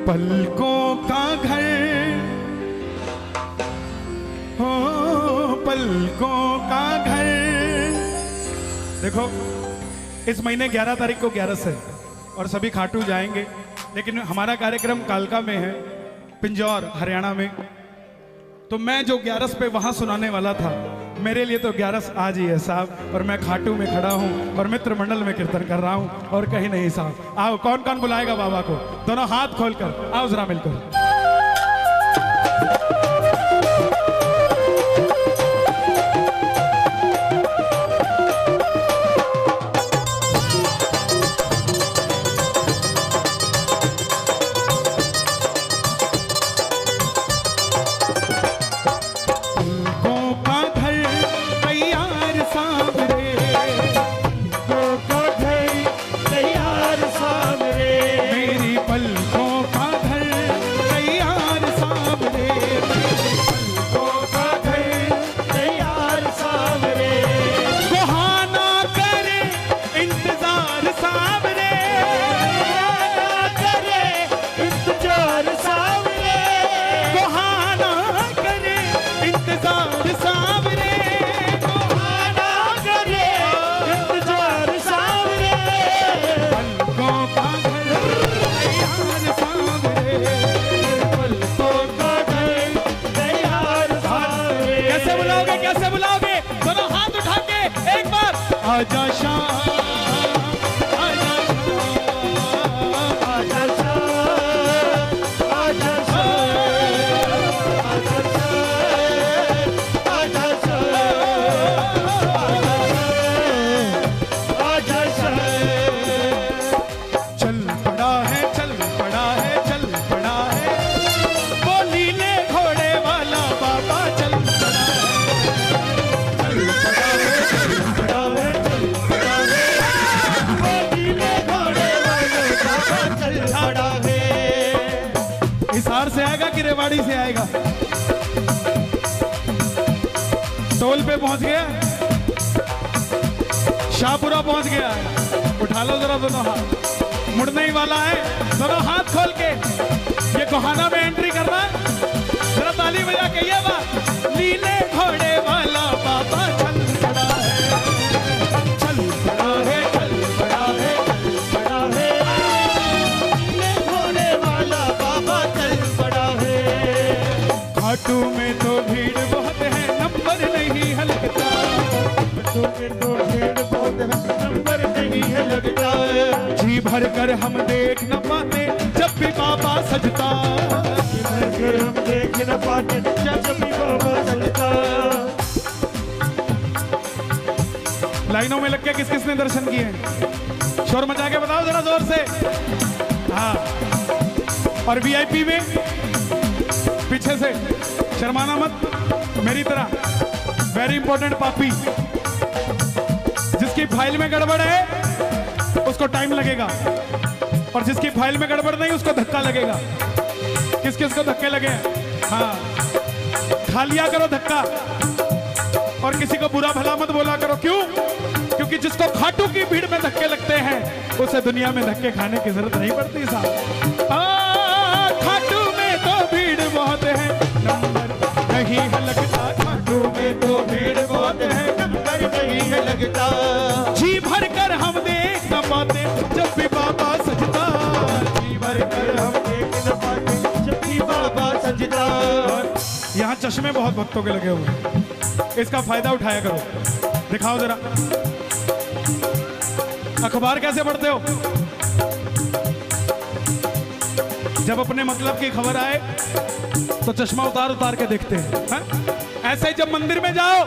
पलकों का घर हो, पलकों का घर। देखो इस महीने 11 तारीख को 11 है और सभी खाटू जाएंगे, लेकिन हमारा कार्यक्रम कालका में है, पिंजौर हरियाणा में। तो मैं जो 11 पे वहां सुनाने वाला था, मेरे लिए तो 11 आज ही है साहब, और मैं खाटू में खड़ा हूं और मित्र मंडल में कीर्तन कर रहा हूं और कहीं नहीं साहब। आओ कौन कौन बुलाएगा बाबा को, दोनों हाथ खोलकर आओ जरा मिलकर। आजा शाम, आजा शाम, आजा शाम, आजा शाम, आजा शाम, आजा शाम। चल पड़ा है, चल पड़ा है, चल पड़ा है, वो नीले घोड़े वाला बाबा चल पड़ा है, चल पड़ा है, चल पड़ा है। हिसार से आएगा कि रेवाड़ी से आएगा? टोल पे पहुंच गया, शाहपुरा पहुंच गया है। उठा लो जरा दोनों हाथ, मुड़ने ही वाला है, दोनों हाथ खोल के। ये गोहाना में एंट्री कर रहा है, जरा ताली बजा के ये बात। नीले घोड़े वाला बाबा चल पड़ा है, चल पड़ा है, चल पड़ा है, चल पड़ा है, नीले घोड़े वाला बाबा चल पड़ा है। खाटू में तो भीड़ बहुत है, नंबर नहीं है लगता, खाटू में तो भीड़ बहुत है, नंबर नहीं है लगता। जी भर कर हम देख न पाते जब भी बाबा सजता, जी भर कर हम देख न पाते जब भी बाबा सजता। लाइनों में लग के किस किसने दर्शन किए? शोर मचा के बताओ जरा जोर से। हाँ, और वीआईपी में पीछे से शर्माना मत, मेरी तरह वेरी इंपॉर्टेंट पापी। जिसकी फाइल में गड़बड़ है उसको टाइम लगेगा, और जिसकी फाइल में गड़बड़ नहीं उसको धक्का लगेगा। किस किस को धक्के लगे? हाँ, खा लिया करो धक्का, और किसी को बुरा भला मत बोला करो। क्यों? क्योंकि जिसको खाटू की भीड़ में धक्के लगते हैं उसे दुनिया में धक्के खाने की जरूरत नहीं पड़ती साहब। खाटू में तो भीड़ बहुत है, नंबर नहीं है लगता, खाटू में तो भीड़ बहुत है, नंबर नहीं है लगता। जी भर कर हम देख न पाते जब भी बाबा सजता, जी भर कर हम देख न पाते जब भी बाबा सजता। यहाँ चश्मे बहुत भक्तों के लगे हुए हैं, इसका फायदा उठाया करो। दिखाओ जरा, अखबार कैसे पढ़ते हो? जब अपने मतलब की खबर आए तो चश्मा उतार उतार के देखते हैं, है? ऐसे ही जब मंदिर में जाओ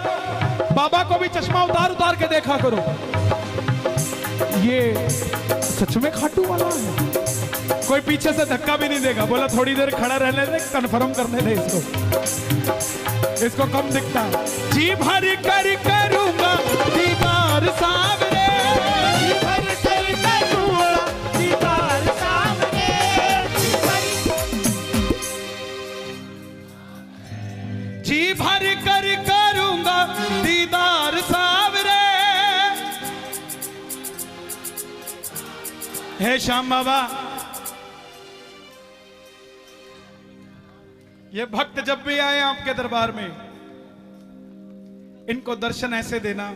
बाबा को भी चश्मा उतार उतार के देखा करो। ये सच में खाटू वाला है। कोई पीछे से धक्का भी नहीं देगा, बोला थोड़ी देर खड़ा रहने दे, कंफर्म करने दे इसको कम दिखता है। जी भर कर करूंगा दीदार सामने, जी भर कर करूंगा दीदार सामने, जी भर कर करूंगा दीदार सामने। हे श्याम बाबा, ये भक्त जब भी आए आपके दरबार में, इनको दर्शन ऐसे देना,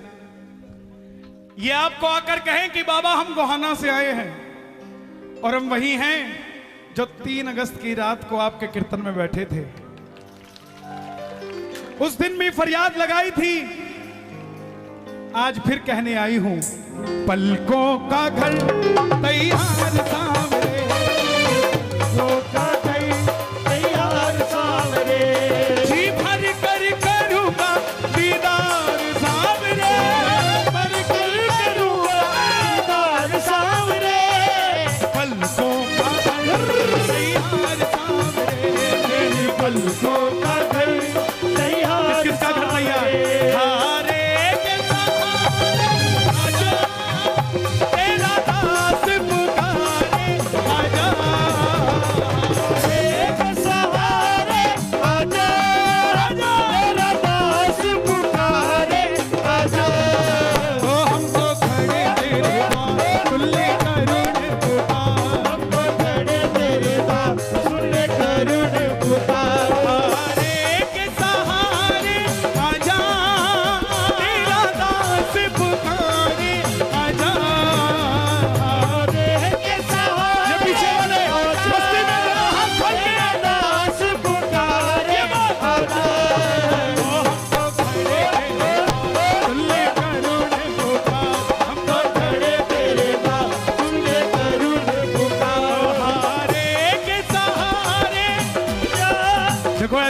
ये आपको आकर कहें कि बाबा हम गोहाना से आए हैं और हम वही हैं जो 3 अगस्त की रात को आपके कीर्तन में बैठे थे। उस दिन भी फरियाद लगाई थी, आज फिर कहने आई हूं, पलकों का घर तैयार सामने, पलकों का घर तैयार सामने, जी भर कर करूंगा दीदार सामने, भर कर करूंगा दीदार सामने, पलकों का घर तैयार सामने, पलकों का घर तैयार। किसका घर तैयार?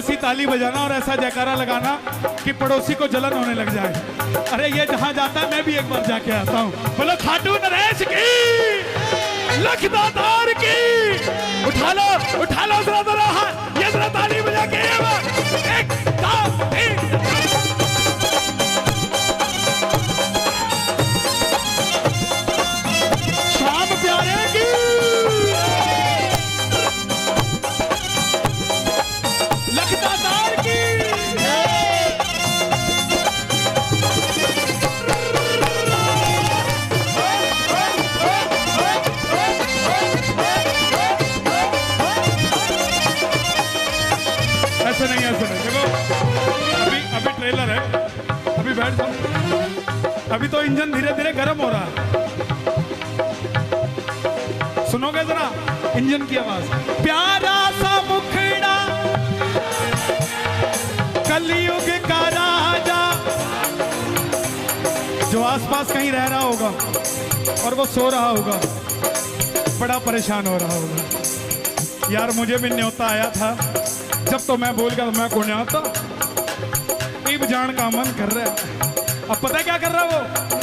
ऐसी ताली बजाना और ऐसा जयकारा लगाना कि पड़ोसी को जलन होने लग जाए। अरे ये जहां जाता है मैं भी एक बार जाके आता हूं। बोलो खाटू नरेश की, लखदातार की, उठा लो जरा जरा हाथ, ये जरा ताली बजा के एक, दो, तीन। शाम प्यारे की, लखदातार की, ऐसे नहीं देखो, अभी ट्रेलर है, अभी बैठ जाओ, अभी तो इंजन धीरे धीरे गर्म हो रहा है। सुनोगे जरा इंजन की आवाज। प्यारा सा मुखड़ा कलयुग का राजा, जो आसपास कहीं रह रहा होगा और वो सो रहा होगा, बड़ा परेशान हो रहा होगा। यार मुझे भी न्योता आया था, जब तो मैं बोल गया तो मैं को न्योता इब जान का मन कर रहा है। अब पता है क्या कर रहा है वो?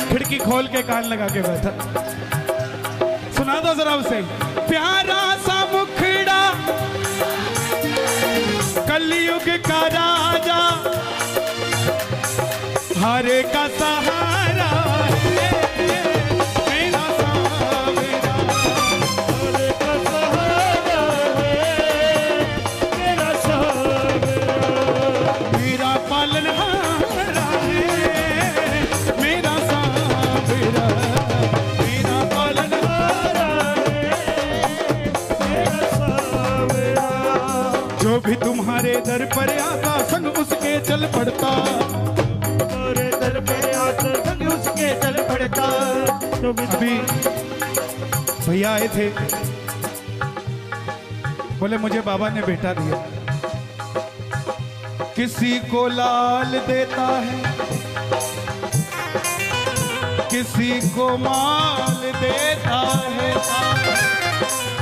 खिड़की खोल के कान लगा के बैठा। सुना दो जरा उसे। प्यारा सा मुखड़ा कलयुग का राजा, हरे का सहारा है मेरा सावरा, हरे का सहारा है मेरा सावरा, मेरा पालनहारा है मेरा सावरा, मेरा पालनहारा है मेरा सावरा। जो भी तुम्हारे दर पर आता संग उसके चल पड़ता, दर पे आता संग उसके चल पड़ता। तो अभी भैया आए थे, बोले मुझे बाबा ने बेटा दिया। किसी को लाल देता है, किसी को माल देता है,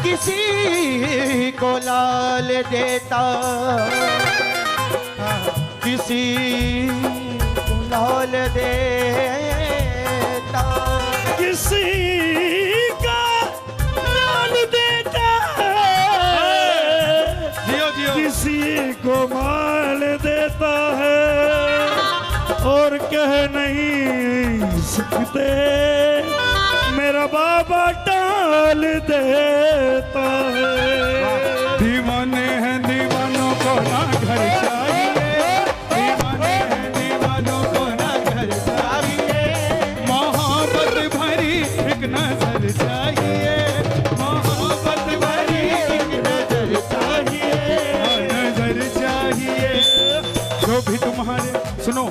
किसी को लाल देता, किसी को लाल देता, किसी का लाल देता, जियो जियो, किसी को माल देता है, और कह नहीं सकते मेरा बाबा टाल देता है। दीवाने हैं दीवानों को ना घर चाहिए, दीवाने हैं दीवानों को ना घर चाहिए, मोहब्बत भरी एक नजर चाहिए, मोहब्बत भरी एक नजर चाहिए, नजर चाहिए। जो भी तुम्हारे, सुनो,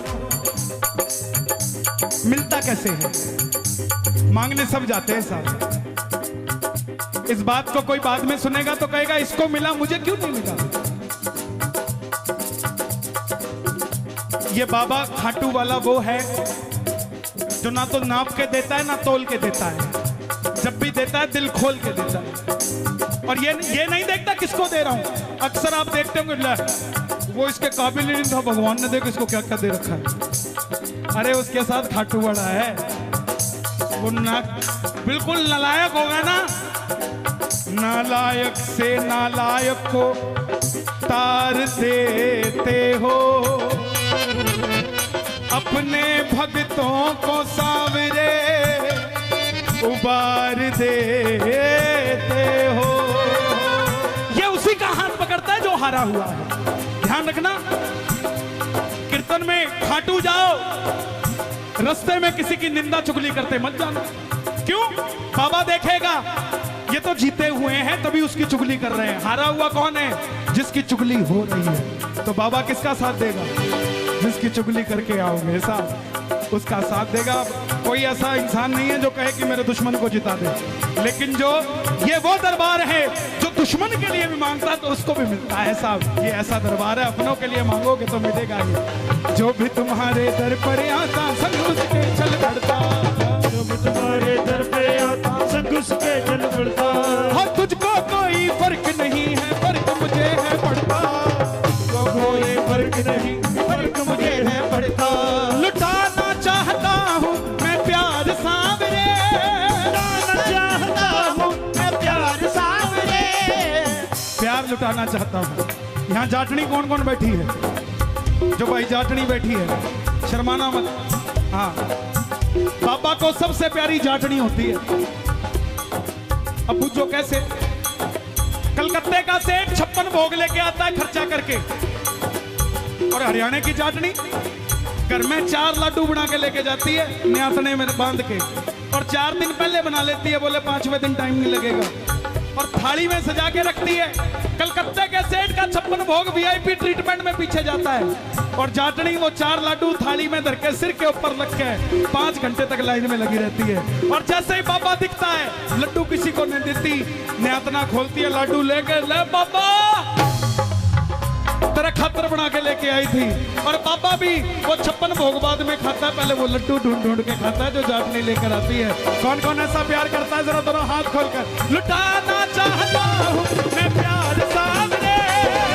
मिलता कैसे है? मांगने सब जाते हैं साहब। इस बात को कोई बाद में सुनेगा तो कहेगा इसको मिला, मुझे क्यों नहीं मिला। ये बाबा खाटू वाला वो है जो ना तो नाप के देता है ना तोल के देता है। जब भी देता है दिल खोल के देता है। और ये नहीं देखता किसको दे रहा हूं। अक्सर आप देखते होंगे वो इसके काबिल नहीं था, भगवान ने देखो इसको क्या क्या दे रखा है। अरे उसके साथ खाटू बड़ा है, वो ना बिल्कुल नालायक होगा ना। नालायक से नालायक को तार देते हो, अपने भक्तों को सावरे उबार देते हो। ये उसी का हाथ पकड़ता है जो हारा हुआ है। ध्यान रखना, कीर्तन में खाटू जाओ, रास्ते में किसी की निंदा चुगली करते मत जाना। क्यों? बाबा देखेगा ये तो जीते हुए हैं तभी उसकी चुगली कर रहे हैं। हारा हुआ कौन है? जिसकी चुगली हो रही है। तो बाबा किसका साथ देगा? जिसकी चुगली करके आओगे साहब, उसका साथ देगा। कोई ऐसा इंसान नहीं है जो कहे कि मेरे दुश्मन को जिता दे, लेकिन जो ये वो दरबार है जो दुश्मन के लिए भी मांगता है तो उसको भी मिलता है साहब। ये ऐसा दरबार है, अपनों के लिए मांगोगे तो मिलेगा ही। जो भी तुम्हारे दर पर आता संग उसके चल पड़ता, जो भी तुम्हारे दर पे आता संग उसके चल पड़ता। हाँ, तुझको कोई फर्क नहीं है, फर्क मुझे है पड़ता। कोई फर्क नहीं, फर्क मुझे है पड़ता। लुटाना चाहता हूँ मैं प्यार सांवरे, लुटाना चाहता हूँ मैं प्यार सांवरे। प्यार लुटाना चाहता हूँ। यहाँ जाटनी कौन कौन बैठी है? जो भाई जाटनी बैठी है, शर्माना मत। हाँ, बाबा को सबसे प्यारी जाटनी होती है। अब पूछो कैसे? कलकत्ते का सेठ 56 भोग लेके आता है खर्चा करके, और हरियाणा की जाटनी घर में 4 लड्डू बना के लेके जाती है न्यातने में बांध के, और 4 दिन पहले बना लेती है, बोले 5वें दिन टाइम नहीं लगेगा, और थाली में सजा के रखती है। कलकत्ते के सेठ का 56 भोग वीआईपी ट्रीटमेंट में पीछे जाता है, और जाटनी वो 4 लड्डू थाली में धर के सिर के ऊपर रख के 5 घंटे तक लाइन में लगी रहती है। और जैसे ही बाबा दिखता है, लड्डू किसी को नहीं देती, न्यातना खोलती है, लड्डू लेके, ले बाबा तेरा खातर बना के लेके आई थी। और बाबा भी वो 56 भोग बाद में खाता है, पहले वो लड्डू ढूंढ ढूंढ के खाता है जो जाटनी लेकर आती है। कौन कौन ऐसा प्यार करता है? जरा दोनों हाथ खोलकर। लुटाना चाहता हूँ मैं प्यार सांवरे,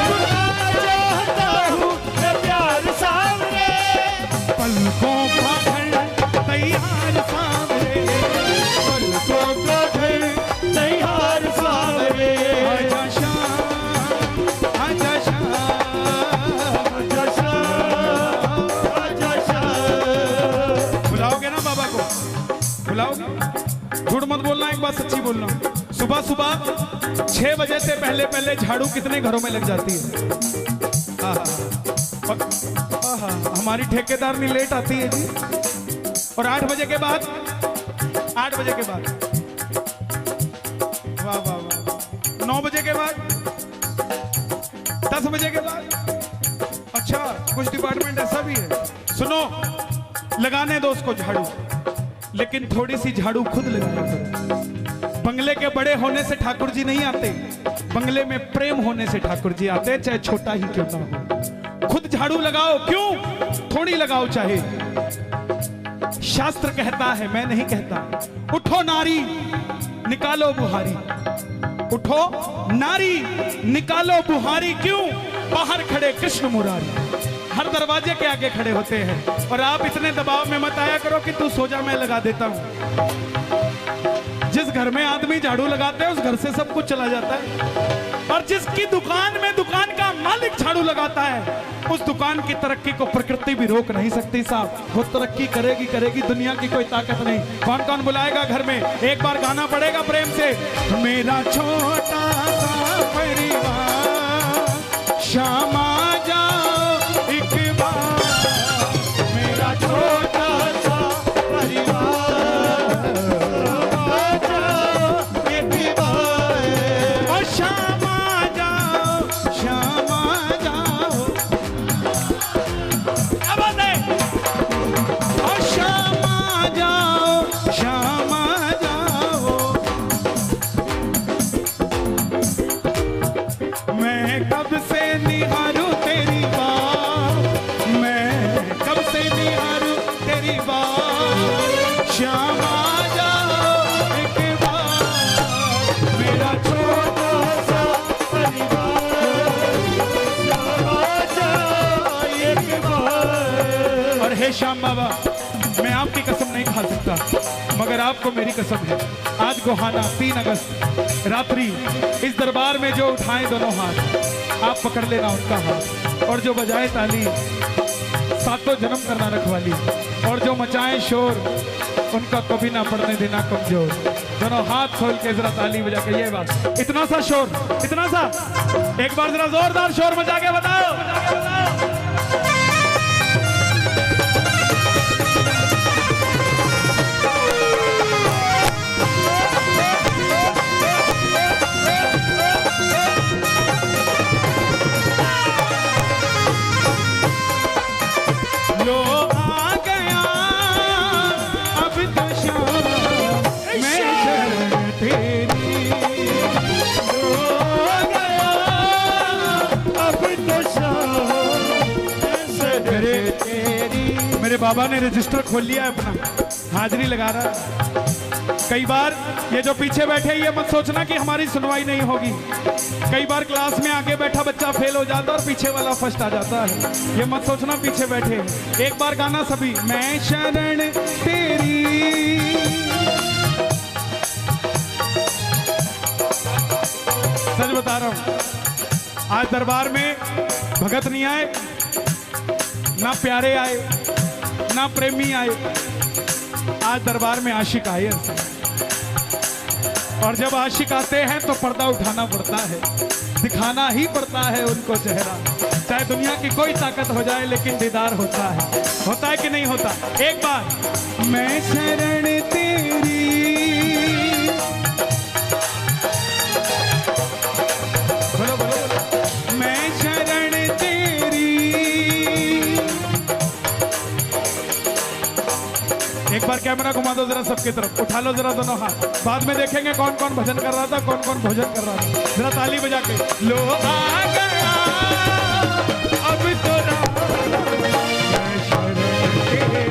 लुटाना चाहता हूँ मैं प्यार सांवरे। पलकों का घर तैयार सांवरे, पलकों का घर तैयार सांवरे। आजा शाम, आजा शाम, आजा शाम, आजा शाम। बुलाओगे ना बाबा को? बुलाओगे? झूठ मत बोलना, एक बात सच्ची बोलना। सुबह सुबह 6 बजे से पहले पहले झाड़ू कितने घरों में लग जाती है? हमारी ठेकेदार नहीं लेट आती है जी। और 8 बजे के बाद, 8 बजे के बाद, वाह वाह वाह, 9 बजे के बाद, 10 बजे के बाद। अच्छा, कुछ डिपार्टमेंट ऐसा भी है। सुनो, लगाने दो उसको झाड़ू, लेकिन थोड़ी सी झाड़ू खुद लगाया करो। बंगले के बड़े होने से ठाकुर जी नहीं आते, बंगले में प्रेम होने से ठाकुर जी आते, चाहे छोटा ही क्यों ना हो। खुद झाड़ू लगाओ, क्यों? थोड़ी लगाओ चाहे। शास्त्र कहता है, मैं नहीं कहता। उठो नारी निकालो बुहारी, उठो नारी निकालो बुहारी। क्यों? बाहर खड़े कृष्ण मुरारी हर दरवाजे के आगे खड़े होते हैं। और आप इतने दबाव में मत आया करो कि तू सो जा, मैं लगा देता हूं। जिस घर में आदमी झाड़ू लगाते हैं उस घर से सब कुछ चला जाता है, और जिसकी दुकान में दुकान का मालिक झाड़ू लगाता है उस दुकान की तरक्की को प्रकृति भी रोक नहीं सकती साहब। वो तरक्की करेगी करेगी, दुनिया की कोई ताकत नहीं। कौन कौन बुलाएगा घर में? एक बार गाना पड़ेगा प्रेम से। मेरा छोटा सा परिवार श्यामा जाओ एक बार, मेरा छोटा सा परिवार एक बार, और श्यामा जाओ, श्यामा जाओ। हे श्याम बाबा, मैं आपकी कसम नहीं खा सकता, मगर आपको मेरी कसम है। आज गोहाना 3 अगस्त रात्रि इस दरबार में जो उठाए दोनों हाथ, आप पकड़ लेना उनका हाथ, और जो बजाए ताली सातों जन्म करना रखवाली, और जो मचाए शोर उनका कभी ना पड़ने देना कमजोर। दोनों हाथ खोल के जरा ताली बजा के, ये बात, इतना सा शोर, इतना सा, एक बार जरा जोरदार शोर मचा के बताओ, मचा के बताओ। मेरे बाबा ने रजिस्टर खोल लिया है अपना, हाजिरी लगा रहा है। कई बार ये जो पीछे बैठे, ये मत सोचना कि हमारी सुनवाई नहीं होगी। कई बार क्लास में आगे बैठा बच्चा फेल हो जाता और पीछे वाला फर्स्ट आ जाता है, ये मत सोचना पीछे बैठे। एक बार गाना सभी, मैं शरण तेरी, सच बता रहा हूं, आज दरबार में भगत नहीं आए, ना प्यारे आए, ना प्रेमी आए, आज दरबार में आशिक आए। और जब आशिक आते हैं तो पर्दा उठाना पड़ता है, दिखाना ही पड़ता है उनको चेहरा, चाहे दुनिया की कोई ताकत हो जाए, लेकिन दीदार होता है कि नहीं होता। एक बार, मैं शरण तेरी, बोलो बोलो बोलो, मैं शरण तेरी। एक बार कैमरा घुमा दो जरा सबकी तरफ, उठा लो जरा दोनों हाथ, बाद में देखेंगे कौन कौन भजन कर रहा था, कौन कौन भोजन कर रहा था। जरा ताली बजा के, लो आ गया अब तो मैं शरण तेरी,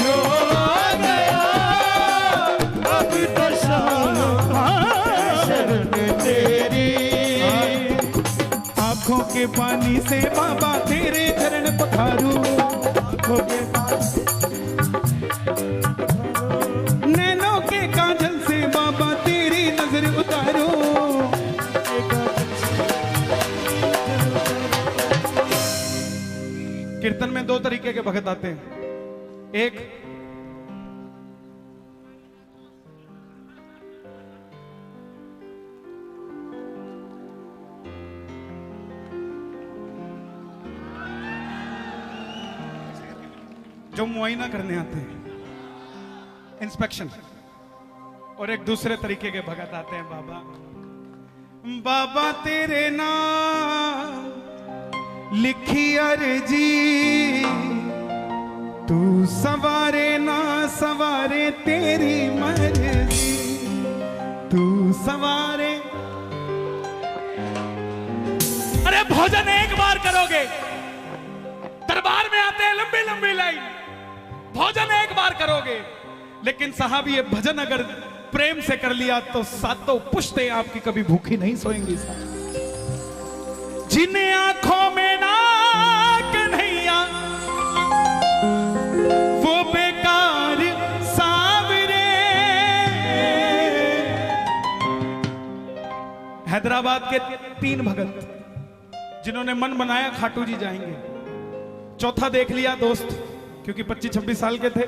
लो आ गया अब तो शरण तेरी। आंखों के पानी से बाबा तेरे चरण पखारूं, आंखों के नैनों के काजल से बाबा तेरी नजर उतारो। कीर्तन में 2 तरीके के भगत आते हैं, एक जो मुआयना करने आते हैं, इंस्पेक्शन, और एक दूसरे तरीके के भगत आते हैं, बाबा बाबा तेरे नाम लिखी अर्जी, तू सवारे ना सवारे तेरी मर्जी, तू सवारे। अरे भोजन एक बार करोगे, दरबार में आते हैं लंबी लंबी लाइन, भोजन एक बार करोगे, लेकिन साहब ये भजन अगर प्रेम से कर लिया तो सातों पुश्ते आपकी कभी भूखी नहीं सोएंगी साहब। जिन्हें आंखों में नाक नहीं आ, वो बेकार सावरे। हैदराबाद के 3 भगत जिन्होंने मन बनाया खाटू जी जाएंगे, चौथा देख लिया दोस्त, क्योंकि 25-26 साल के थे।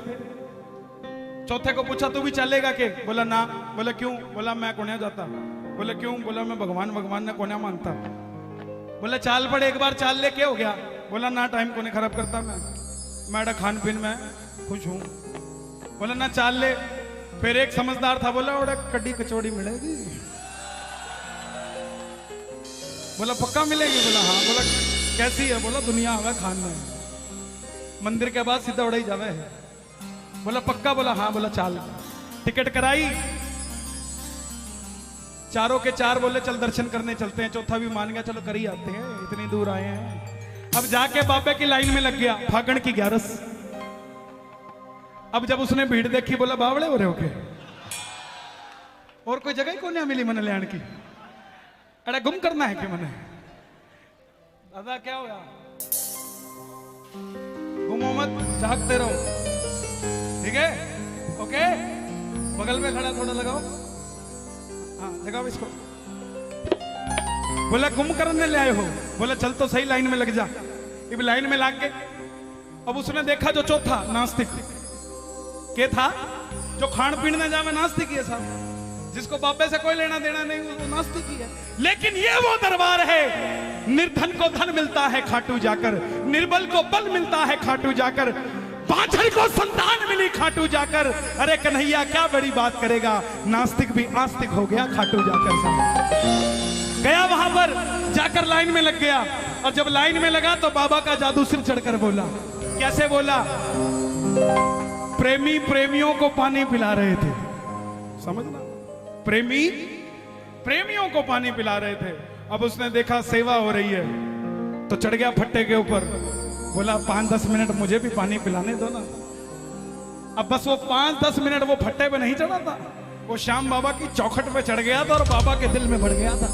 चौथे को पूछा तू भी चलेगा के? बोला ना। बोला क्यों? बोला मैं कोन्या जाता। बोला क्यों? बोला मैं भगवान ने कोन्या मानता। बोला चाल पड़े एक बार, चाल ले, क्या हो गया? बोला ना टाइम को नहीं खराब करता मैं खान पीन में खुश हूं। बोला ना चाल ले। फिर एक समझदार था, बोला ओड़ा कड्डी कचौड़ी मिलेगी? बोला पक्का मिलेगी? बोला हाँ। बोला कैसी है? बोला दुनिया आवे खान में, मंदिर के बाद सीधा उड़ाई जावे है। बोला पक्का? बोला हाँ। बोला चाल। टिकट कराई, चारों के चार बोले चल दर्शन करने चलते हैं। चौथा भी मान गया, चलो कर ही आते हैं, इतनी दूर आए हैं। अब जाके बाबे की लाइन में लग गया, फागण की 11। अब जब उसने भीड़ देखी, बोला बावड़े हो रहे हो के? और कोई जगह ही कोने मिली मन लैंड की? अरे गुम करना है कि मने? दादा क्या होया? घूमो मत, झांकते रहो, ठीक है? ओके, बगल में खड़ा थोड़ा लगाओ, हाँ लगाओ इसको। बोला गुम करने ले आए हो? बोला चल तो सही लाइन में लग जा। अब लाइन में लाग के अब उसने देखा जो चौथा नास्तिक के था, जो खान पीने जावे नास्तिक है साहब, जिसको बाबे से कोई लेना देना नहीं, वो नास्तिक ही है। लेकिन ये वो दरबार है, निर्धन को धन मिलता है खाटू जाकर, निर्बल को बल मिलता है खाटू जाकर, बाछड़ को संतान मिली खाटू जाकर। अरे कन्हैया क्या बड़ी बात करेगा, नास्तिक भी आस्तिक हो गया खाटू जाकर। साहब गया वहां पर, जाकर लाइन में लग गया, और जब लाइन में लगा तो बाबा का जादू सिर चढ़कर बोला। कैसे बोला? प्रेमी प्रेमियों को पानी पिला रहे थे, समझना, प्रेमी प्रेमियों को पानी पिला रहे थे। अब उसने देखा सेवा हो रही है तो चढ़ गया फट्टे के ऊपर, बोला 5-10 मिनट मुझे भी पानी पिलाने दो ना। अब बस वो 5-10 मिनट वो फट्टे पे नहीं चढ़ा था, वो श्याम बाबा की चौखट पे चढ़ गया था और बाबा के दिल में बढ़ गया था,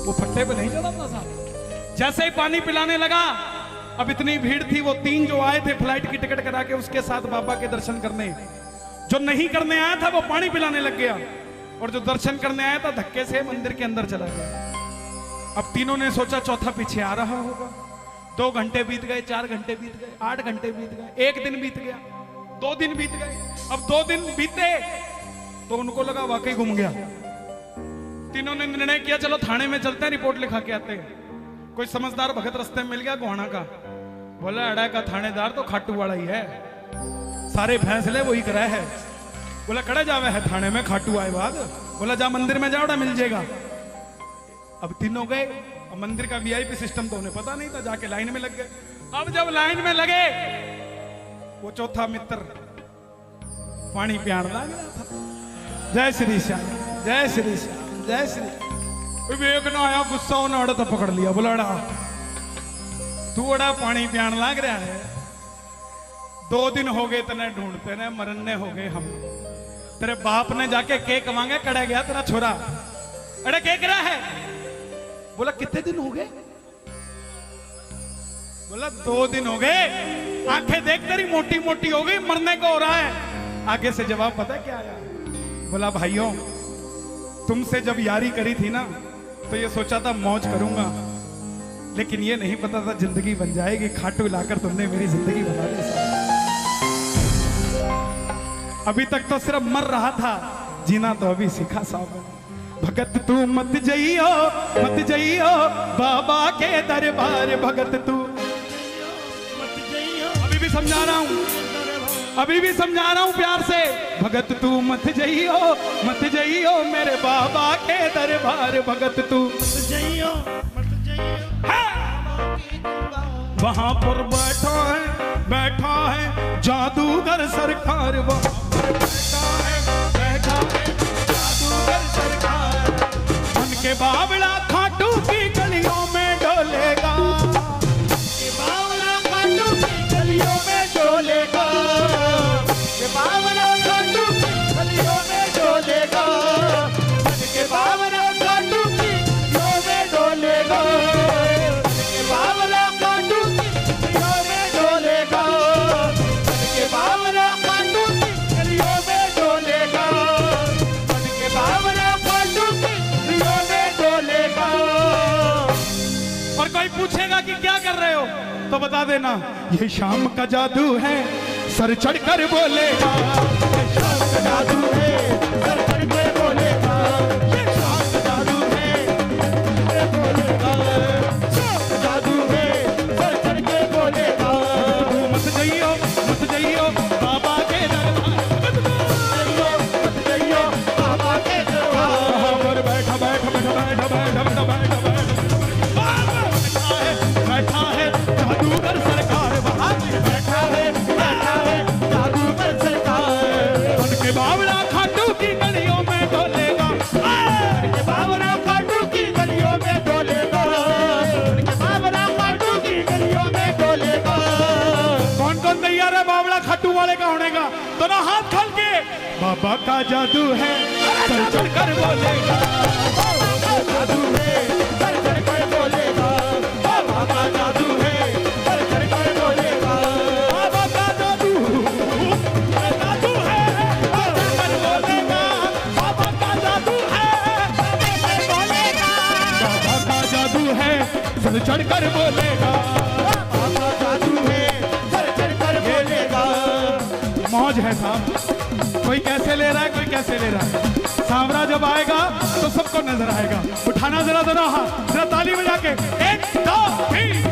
वो फट्टे पे नहीं चढ़ा था साहब। जैसे ही पानी पिलाने लगा, अब इतनी भीड़ थी, वो 3 जो आए थे फ्लाइट की टिकट करा के उसके साथ बाबा के दर्शन करने, जो नहीं करने आया था वो पानी पिलाने लग गया, और जो दर्शन करने आया था धक्के से मंदिर के अंदर चला गया। अब तीनों ने सोचा चौथा पीछे आ रहा होगा। 2 घंटे बीत गए, 4 घंटे बीत गए, 8 घंटे बीत गए, 1 दिन बीत गया, 2 दिन बीत गए। अब 2 दिन बीते तो उनको लगा वाकई घूम गया। तीनों ने निर्णय किया चलो थाने में चलते हैं, रिपोर्ट लिखा के आते हैं। कोई समझदार भगत रास्ते में मिल गया गोहाना का, बोला अड़ा का थानेदार तो खाटू वाला ही है, सारे फैसले वही कराए है। बोला कड़े जावे है थाने में, खाटू आए बाद। बोला जा मंदिर में जाओ, मिल जाएगा। अब तीनों गए, अब मंदिर का वीआईपी सिस्टम तो उन्हें पता नहीं था, जाके लाइन में लग गए। अब जब लाइन में लगे, वो चौथा मित्र पानी प्यार ला गया था। जय श्री श्याम, जय श्री श्याम, जय श्री। विवेक ना आया, गुस्सा होने अड़ा तो पकड़ लिया, बोला अड़ा तू अड़ा पानी प्यान लाग रहा है, 2 दिन हो गए तने ढूंढते ने, मरने हो गए हम। तेरे बाप ने जाके केक मांगे, कड़ा गया तेरा छोरा। अरे केक रहा है? बोला कितने दिन हो गए? बोला 2 दिन हो गए। आंखें देख तेरी मोटी मोटी हो गई, मरने को हो रहा है। आगे से जवाब पता क्या आया? बोला भाइयों तुमसे जब यारी करी थी ना तो ये सोचा था मौज करूंगा, लेकिन ये नहीं पता था जिंदगी बन जाएगी। खाटू लाकर तुमने मेरी जिंदगी बना दी। अभी तक तो सिर्फ मर रहा था, जीना तो अभी सीखा साहब। भगत तू मत जइयो बाबा के दरबार, भगत तू मत जइयो। अभी भी समझा रहा हूं, अभी भी समझा रहा हूं प्यार से। भगत तू मत जइयो मेरे बाबा के दरबार, भगत तू मत जइयो। वहां पर बैठा है जादूगर सरकार, वहां पर बैठा है जादूगर सरकार। मन के बावड़ा खाटू की गलियों में डोलेगा, बावड़ा खाटू की गलियों में डोलेगा, बावड़ा खाटू की गलियों में डोलेगा। मन के बावड़ा खाटू की गलियों में डोलेगा, बावड़ा खाटू की गलियों में डोलेगा, मन के बावड़ा खाटू की गलियों में डोलेगा, मन के बावड़ा खाटू की गलियों में डोलेगा। और कोई पूछेगा कि क्या कर रहे हो तो बता देना ये शाम का जादू है, सर चढ़कर बोलेगा। ये शाम का जादू है, सर चढ़कर बोलेगा। ये शाम का जादू है, सर बोलेगा। शाम का जादू है, सर चढ़कर बोलेगा। मत जइयो बाबा के दरबार, मत जइयो बाबा के दरबार। बैठा है जादूगर सरकार, वहां बैठा है जादूगर सरकार। उनके बावड़ा खाटू की गलियों में डोलेगा, उनके बावड़ा खाटू की गलियों में डोलेगा, उनके बावड़ा खाटू की गलियों में डोलेगा। कौन कौन तैयार है बावड़ा खाटू वाले का होने का? दोनों हाथ खोल के। बाबा का जादू है, सर चढ़कर बोलेगा। बाबा का जादू है, सर चढ़कर बोलेगा। बाबा का जादू है, सर चढ़कर बोलेगा। मौज है साहब। कोई कैसे ले रहा है, कोई कैसे ले रहा है। सांवरा जब आएगा तो सबको नजर आएगा। उठाना जरा दोनों हाथ, जरा ताली बजा के 1 2 3।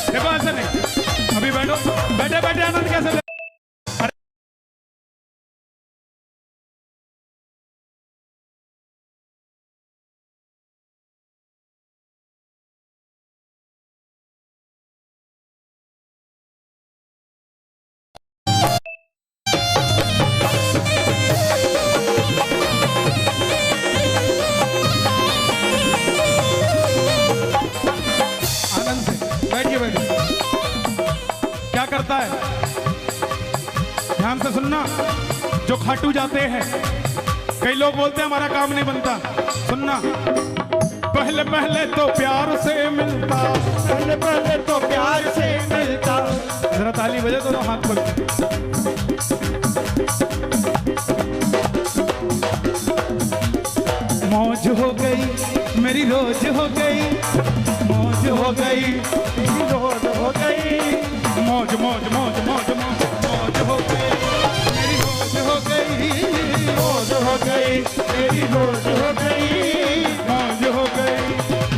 देखो ऐसे नहीं, अभी बैठो, बैठे बैठे आनंद कैसे ले? करता है, ध्यान से सुनना। जो खाटू जाते हैं, कई लोग बोलते हैं हमारा काम नहीं बनता, सुनना। पहले पहले तो प्यार से मिलता, पहले पहले तो प्यार से मिलता। जरा ताली बजे दोनों हाथ पर। मौज हो गई मेरी रोज हो गई, मौज हो गई मेरी रोज हो गई, मौज मौज मौज मौज मौज मौज हो गई मेरी रोज हो गई, रोज हो गई मेरी रोज हो गई, मौज हो गई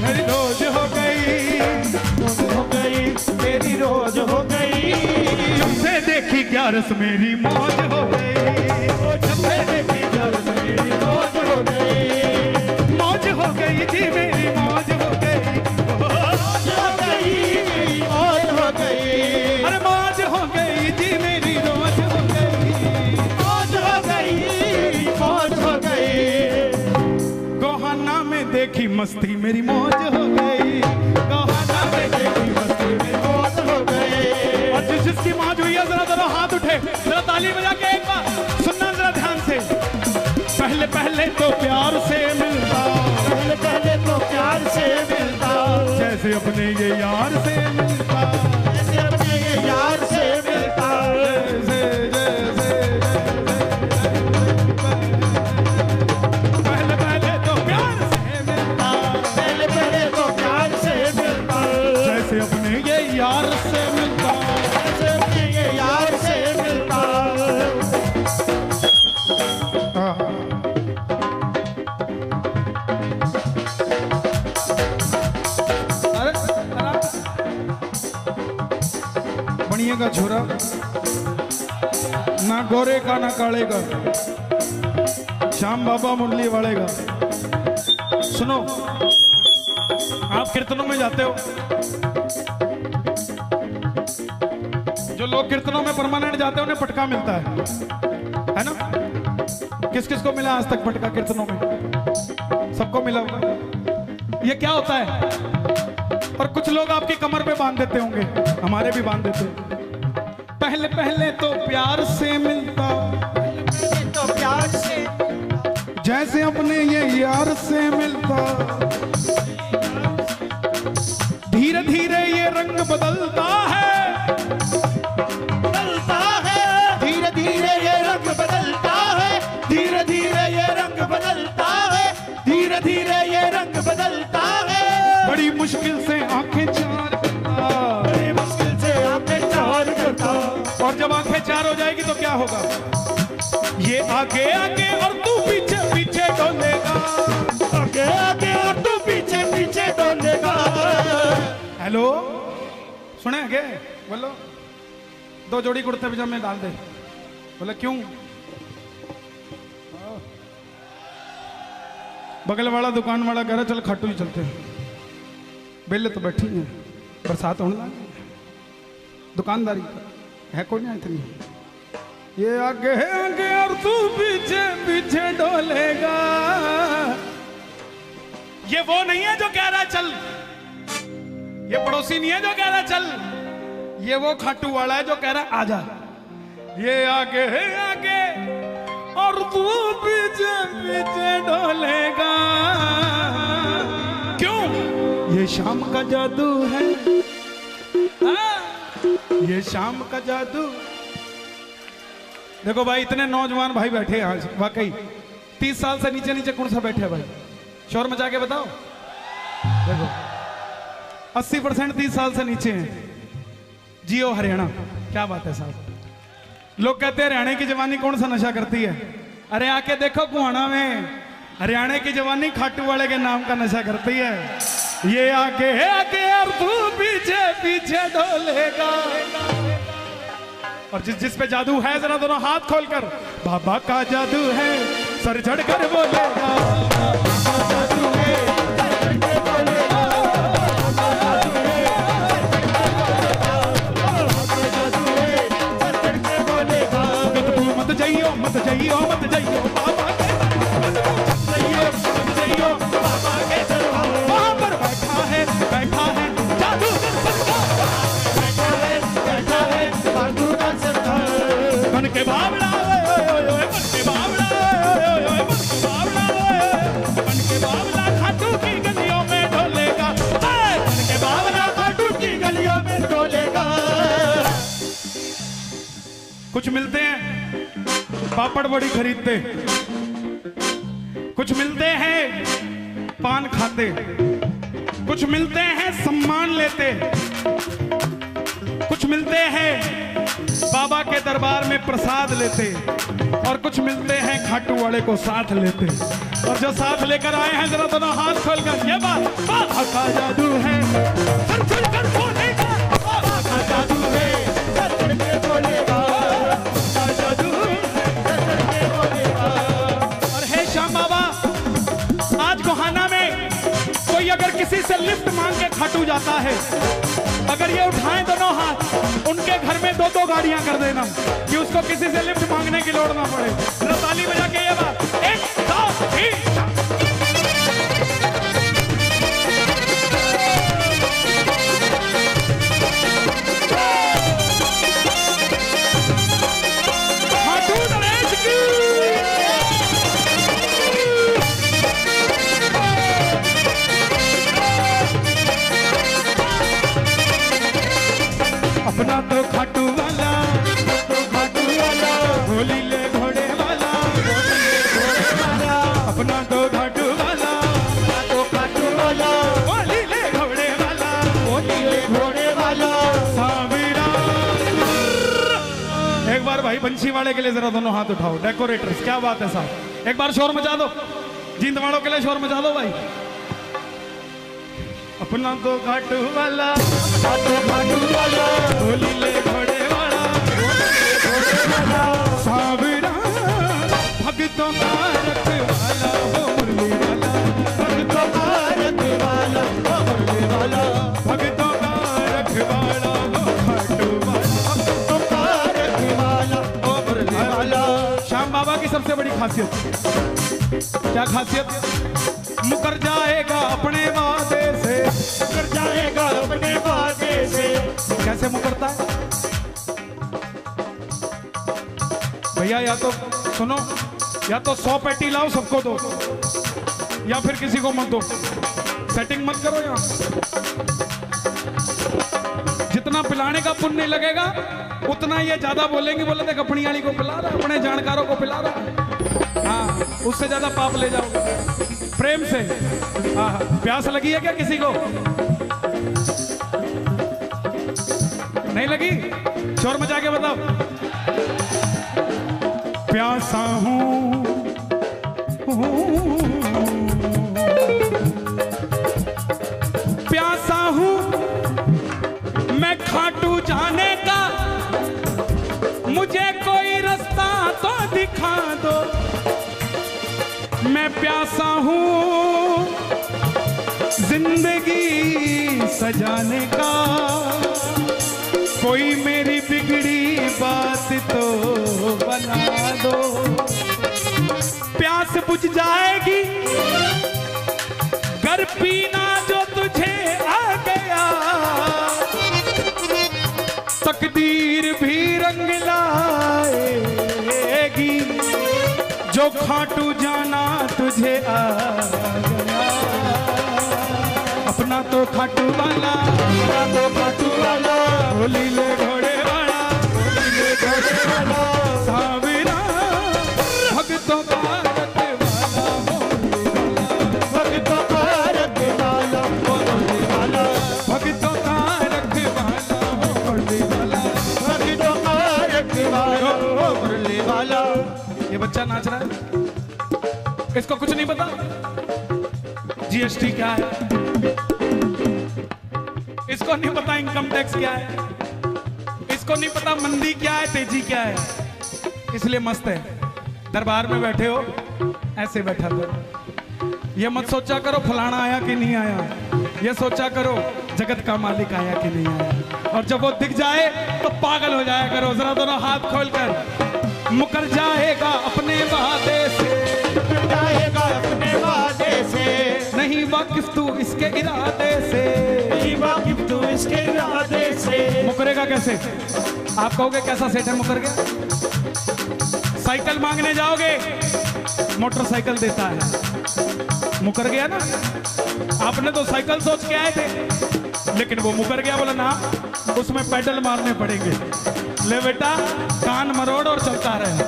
मेरी रोज हो गई, रोज हो गई मेरी रोज हो गई। जब से देखी ग्यारस मेरी मौज हो गई, जब से देखी ग्यारस मेरी मौज हो गई, मौज हो गई जी मेरी मौज हो गई, मौज हो गई मौज हो गई, अरे मौज हो गई जी मेरी रोज हो गई, मौज हो गई मौज हो गई। गोहाना में देखी मस्ती मेरी मौज हो गई, गोहाना में देखी मस्ती मेरी मौज हो गई। और जिसकी मौज हुई है जरा जरा हाथ उठे, जरा ताली बजा के एक बार सुनना जरा ध्यान से। पहले पहले तो प्यार से मिलता, पहले पहले तो प्यार से मिलता, जैसे अपने ये यार से मिलता, जैसे अपने ये यार से मिलता, जैसे जैसे पहले पहले तो प्यार से मिलता, पहले पहले तो प्यार से मिलता, जैसे अपने ये यार से मिलता, जैसे अपने ये यार से मिलता। बनिए का छोरा, ना गोरे का ना काले का, श्याम बाबा मुरली वाले का। सुनो, आप कीर्तनों में जाते हो, जो लोग कीर्तनों में परमानेंट जाते हैं उन्हें पटका मिलता है ना? किस किस को मिला आज तक पटका कीर्तनों में? सबको मिला होगा। ये क्या होता है? और कुछ लोग आपकी कमर पे बांध देते होंगे, हमारे भी बांध देते हैं। पहले पहले तो प्यार से मिलता, पहले तो प्यार से, जैसे अपने ये यार से मिलता, धीरे धीरे ये रंग बदलता है, बदलता है, धीरे धीरे ये रंग बदलता है, धीरे धीरे ये रंग बदलता है, धीरे धीरे ये रंग बदलता है। बड़ी मुश्किल से आंखें चार करता, बड़ी मुश्किल से आंखें चार करता, और जब आंखें चार हो जाएगी तो क्या होगा? ये आगे आगे और तू पीछे पीछे डोलेगा, आगे आगे और तू पीछे पीछे डोलेगा। हेलो, सुने क्या? बोलो, 2 जोड़ी कुर्ते पजामे डाल दे। बोले क्यों? बगल वाला दुकान वाला कह रहा चल खाटू ही चलते हैं। बेले तो बैठी है, बरसात होने लगी, दुकानदारी है कोई नहीं इतनी। ये आगे है आगे और तू पीछे पीछे डोलेगा। ये वो नहीं है जो कह रहा है चल, ये पड़ोसी नहीं है जो कह रहा है चल, ये वो खाटू वाला है जो कह रहा है आजा। ये आगे है आगे और तू पीछे पीछे डोलेगा। क्यों? ये शाम का जादू है, ये शाम का जादू। देखो भाई, इतने नौजवान भाई बैठे हैं आज, वाकई 30 साल से नीचे नीचे कौन सा बैठे हैं भाई? शोर मचा के बताओ। देखो 80% 30 साल से नीचे हैं। जियो हरियाणा, क्या बात है साहब। लोग कहते हैं हरियाणा की जवानी कौन सा नशा करती है। अरे आके देखो कुहाना में, हरियाणा की जवानी खाटू वाले के नाम का नशा करती है। ये आगे आगे और तू पीछे पीछे डोलेगा। और जिस पे जादू है जरा दोनों हाथ खोलकर, बाबा का जादू है सर चढ़ कर बोलेगा। जादू है मत जाइयो मत जाइयो मत जाइयो बाबा के, मत जाइयो बाबा के दरबार। वहां पर बैठा है जादू बन के बावड़ा, बन के बावड़ा, बन के बावड़ा खाटू की गलियों में ढोलेगा। बन के बावड़ा खाटू की गलियों में ढोलेगा। कुछ मिलते हैं पापड़ बड़ी खरीदते, कुछ मिलते हैं पान खाते, कुछ मिलते हैं सम्मान लेते, कुछ मिलते हैं बाबा के दरबार में प्रसाद लेते, और कुछ मिलते हैं खाटू वाले को साथ लेते। और जो साथ लेकर आए हैं जरा दोनों हाथ खोलकर, ये बात बाबा का जादू है सर चढ़ कर बोलेगा। बाबा का जादू है सर चढ़ के बोलेगा। जादू सर चढ़ के बोलेगा। और हे श्याम बाबा, आज गोहाना में कोई अगर किसी से लिफ्ट मांग के खाटू जाता है, अगर ये उठाएं दोनों हाथ, उनके घर में 2-2 गाड़ियां कर देना कि उसको किसी से लिफ्ट मांगने की लोड़ ना पड़े। ताली बजा के ये बात 1 2 3। अपना तो खाटू वाला, होली ले घोड़े वाला, अपना तो खाटू वाला, होली ले घोड़े वाला, साविरा। एक बार भाई बंशी वाले के लिए जरा दोनों हाथ उठाओ, डेकोरेटर्स, क्या बात है साहब। एक बार शोर मचा दो, जींद वालों के लिए शोर मचा दो भाई। अपना तो घाटू वाला, होली ले घोड़े वाला, सावरा भक्तों का रखवाला, वो मुरली वाला, भक्तों का रखवाला, वो मुरली वाला, भक्तों का रखवाला, वो घाटू वाला, भक्तों का रखवाला, वो मुरली वाला। श्याम बाबा की सबसे बड़ी खासियत, क्या खासियत? मुकर जाएगा अपने वादे से, मुकर जाएगा अपने वादे से। कैसे मुकरता है भैया? या तो सुनो, या तो 100 पेटी लाओ सबको दो, या फिर किसी को मत दो। सेटिंग मत करो यहाँ। जितना पिलाने का पुण्य लगेगा उतना ये ज्यादा बोलेंगे, बोले देख अपनी वाली को पिला रहा, अपने जानकारों को पिला रहा। हाँ, उससे ज्यादा पाप ले जाओगे। प्रेम से। हाँ, प्यास लगी है क्या किसी को? नहीं लगी? शोर मचा के बताओ। प्यासा हूं, प्यासा हूं मैं खाटू जाने का, मुझे कोई रास्ता तो दिखा दो। मैं प्यासा हूं जिंदगी सजाने का, कोई मेरी बिगड़ी बात तो बना दो। प्यास बुझ जाएगी गर पीना जो तुझे आ गया, तकदीर भी रंग लाएगी जो खाटू जाना तुझे आ गया। अपना तो खाटू वाला, अपना तो खाटू वाला, होली ले घोड़े वाला, ये घोड़े वाला, साविरा भक्तों का रखवाला, भक्तों का रखवाला, होली वाला, भक्तों का रखवाला, होली वाला, भक्तों का रखवाला, होली वाला। ये बच्चा नाच रहा है, इसको कुछ नहीं पता जीएसटी क्या है, इसको नहीं पता इनकम टैक्स क्या है, इसको नहीं पता मंदी क्या है, तेजी क्या है, इसलिए मस्त है। दरबार में बैठे हो ऐसे बैठा करो, ये मत सोचा करो फलाना आया कि नहीं आया, ये सोचा करो जगत का मालिक आया कि नहीं आया। और जब वो दिख जाए तो पागल हो जाया करो। जरा दोनों हाथ खोलकर, मुकर जाएगा अपने वादे से, मुकर जाएगा अपने वादे से, नहीं वाकिफ तू इसके इरादे से, नहीं वाकिफ तू इसके इरादे से। मुकरेगा कैसे? आप कहोगे कैसा सेठ है मुकर गया? साइकिल मांगने जाओगे, मोटरसाइकिल देता है, मुकर गया ना। आपने तो साइकिल सोच के आए थे, लेकिन वो मुकर गया, बोला ना उसमें पैडल मारने पड़ेंगे। ले बेटा कान मरोड़ और चलता रहे।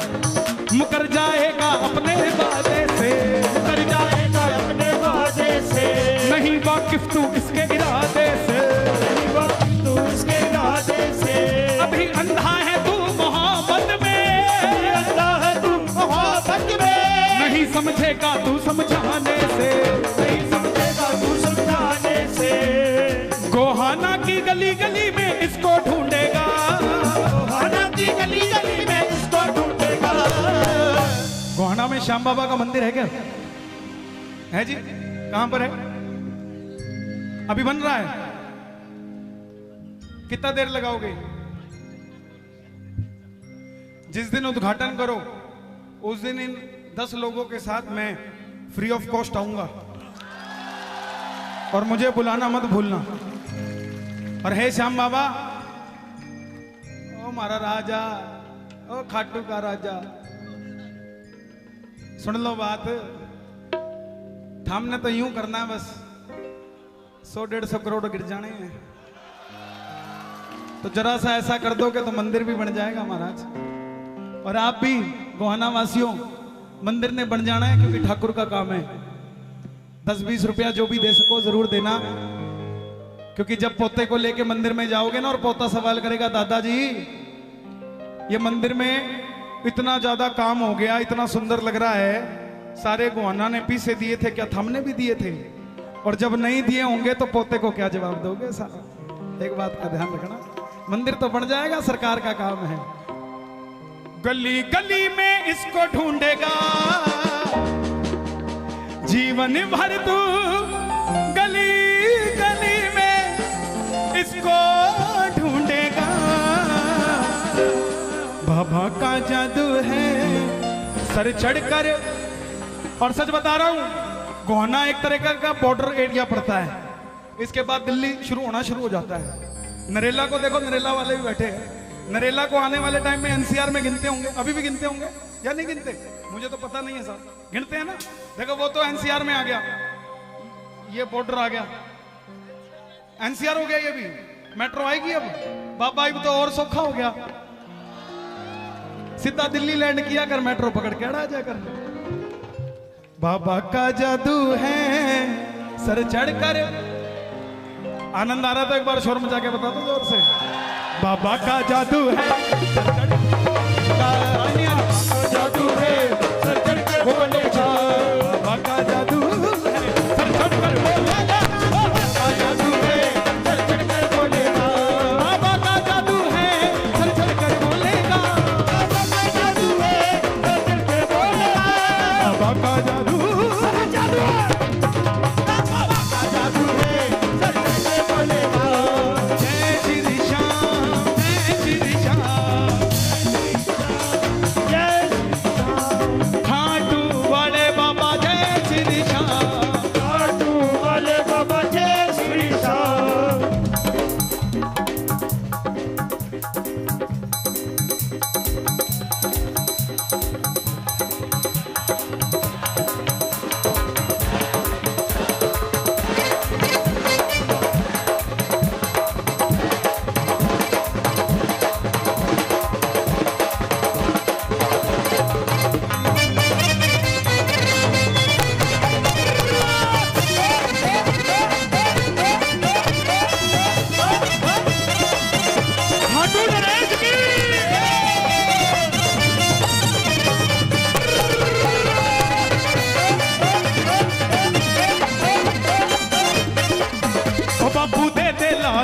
मुकर जाएगा अपने वादे से, मुकर जाएगा अपने वादे से, नहीं वाकिफ तू इसके इरादे से, नहीं वाकिफ तू इसके इरादे से। अभी अंधा है तू मोहब्बत में, अंधा है तू मोहब्बत में, नहीं समझेगा तू समझाने से, नहीं समझेगा तू समझाने से। गोहाना की गली गली में इसको ढूंढेगा, गोहाना की गली गली में इसको ढूंढेगा। गोहाना में श्याम बाबा का मंदिर है क्या? है जी, कहां पर है? अभी बन रहा है। कितना देर लगाओगे? जिस दिन उद्घाटन करो उस दिन इन 10 लोगों के साथ मैं फ्री ऑफ कॉस्ट आऊंगा, और मुझे बुलाना मत भूलना। और हे श्याम बाबा, ओ मारा राजा, ओ खाटू का राजा, सुन लो बात, हमने तो यूं करना है बस, 100-150 करोड़ गिर जाने हैं, तो जरा सा ऐसा कर दोगे तो मंदिर भी बन जाएगा महाराज। और आप भी गोहाना वासियों, मंदिर ने बन जाना है, क्योंकि ठाकुर का काम है। 10-20 रुपया जो भी दे सको जरूर देना, क्योंकि जब पोते को लेके मंदिर में जाओगे ना और पोता सवाल करेगा, दादाजी ये मंदिर में इतना ज्यादा काम हो गया, इतना सुंदर लग रहा है, सारे गोहाना ने पैसे दिए थे, क्या हमने भी दिए थे? और जब नहीं दिए होंगे तो पोते को क्या जवाब दोगे? साहब एक बात का ध्यान रखना, मंदिर तो बन जाएगा, सरकार का काम है। गली गली में इसको ढूंढेगा, जीवन भर तू गली गली में इसको ढूंढेगा। बाबा का जादू है सर चढ़कर, और सच बता रहा हूं, गोहाना एक तरह का बॉर्डर एरिया पड़ता है, इसके बाद दिल्ली शुरू होना शुरू हो जाता है। नरेला को देखो, नरेला वाले भी बैठे हैं, नरेला को आने वाले टाइम में एनसीआर में गिनते होंगे, अभी भी गिनते होंगे या नहीं गिनते, मुझे तो पता नहीं है साहब, गिनते हैं ना। देखो वो तो एनसीआर में आ गया, ये बॉर्डर आ गया, एनसीआर हो गया, ये भी मेट्रो आएगी अब। बाबा अब तो और सौखा हो गया, सीधा दिल्ली लैंड किया कर, मेट्रो पकड़ के अड़ा जा कर। बाबा का जादू है सर चढ़कर, आनंद आ रहा था, एक बार शोर मचा के बता दो जोर से। बाबा का जादू है सर जादू है सर चढ़कर बोलेगा, बाबा का जादू है सर चढ़कर बोलेगा, बाबा का जादू है सर चढ़कर बोलेगा, बाबा का जादू है सर चढ़कर बोलेगा, बाबा का जादू है सर चढ़कर बोलेगा, बाबा का जादू जादू है, बाबा का जादू है सर चढ़कर बोलेगा। जय श्री श्याम, जय श्री श्याम,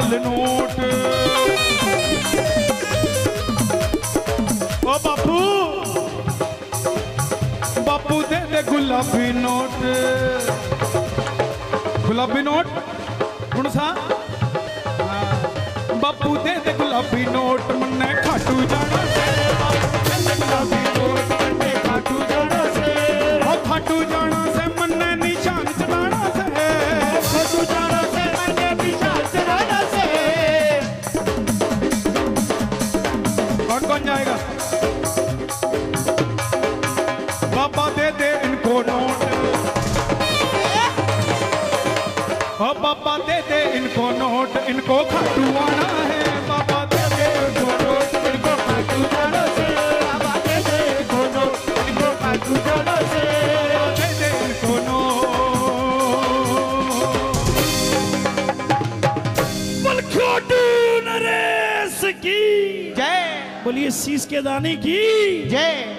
लाल नोट। ओ बापू बापू दे दे गुलाबी नोट। गुलाबी नोट कौन सा? बापू दे दे गुलाबी नोट मन्ने खाटू जाना से। गुलाबी नोट मन्ने खाटू जाना से। ओ खाटू जाना से मन्ने निशान चढ़ाना से। खाटू जाना से मन्ने निशान चढ़ाना से। कौन कौन जाएगा? बाबा दे दे इनको नोट। ओ बाबा दे दे इनको नोट इनको खाटू आना है। बाबा दे दे इनको नोट इनको खाटू जाना से। बाबा दे दे इनको नोट इनको खाटू जाना से। दे दे इनको नोट। खाटू नरेश की जय बोलिए शीश के दाने की जय।